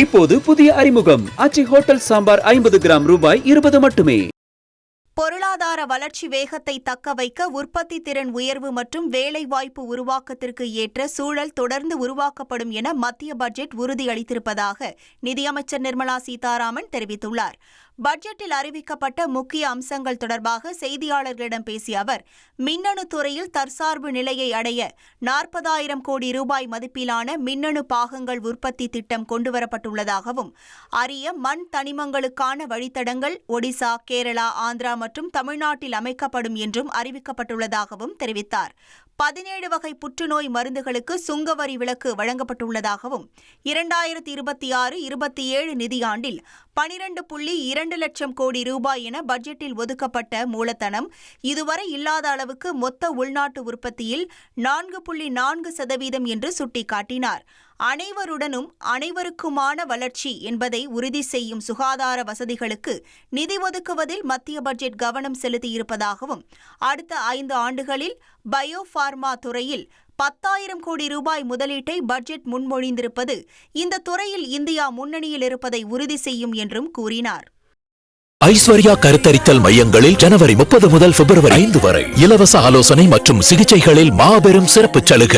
இப்போது புதிய அறிமுகம் ஆச்சி ஹோட்டல் சாம்பார் 50 கிராம் ரூபாய் 20 மட்டுமே. பொருளாதார வளர்ச்சி வேகத்தை தக்க வைக்க உற்பத்தி திறன் உயர்வு மற்றும் வேலைவாய்ப்பு உருவாக்கத்திற்கு ஏற்ற சூழல் தொடர்ந்து உருவாக்கப்படும் என மத்திய பட்ஜெட் உறுதியளித்திருப்பதாக நிதியமைச்சர் நிர்மலா சீதாராமன் தெரிவித்துள்ளார். பட்ஜெட்டில் அறிவிக்கப்பட்ட முக்கிய அம்சங்கள் தொடர்பாக செய்தியாளர்களிடம் பேசிய அவர், மின்னணு துறையில் தற்சார்பு நிலையை அடைய 40,000 கோடி ரூபாய் மதிப்பிலான மின்னணு பாகங்கள் உற்பத்தி திட்டம் கொண்டுவரப்பட்டுள்ளதாகவும், அரிய மண் தனிமங்களுக்கான வழித்தடங்கள் ஒடிசா, கேரளா, ஆந்திரா மற்றும் தமிழ்நாட்டில் அமைக்கப்படும் என்றும் அறிவிக்கப்பட்டுள்ளதாகவும் தெரிவித்தார். 17 வகை புற்றுநோய் மருந்துகளுக்கு சுங்கவரி விலக்கு வழங்கப்பட்டுள்ளதாகவும், 2026-27 நிதியாண்டில் 12.2 லட்சம் கோடி ரூபாய் என பட்ஜெட்டில் ஒதுக்கப்பட்ட மூலதனம் இதுவரை இல்லாத அளவுக்கு மொத்த உள்நாட்டு உற்பத்தியில் 4.4% என்று சுட்டிக்காட்டினார். அனைவருடனும் அனைவருக்குமான வளர்ச்சி என்பதை உறுதி செய்யும் சுகாதார வசதிகளுக்கு நிதி ஒதுக்குவதில் மத்திய பட்ஜெட் கவனம் செலுத்தியிருப்பதாகவும், அடுத்த 5 ஆண்டுகளில் பயோ பார்மா துறையில் 10,000 கோடி ரூபாய் முதலீட்டை பட்ஜெட் முன்மொழிந்திருப்பது இந்த துறையில் இந்தியா முன்னணியில் இருப்பதை உறுதி செய்யும் என்றும் கூறினார். ஐஸ்வர்யா கருத்தரித்தல் மையங்களில் ஜனவரி 30 முதல் பிப்ரவரி 5 வரை இலவச ஆலோசனை மற்றும் சிகிச்சைகளில் மாபெரும் சிறப்பு சலுகை.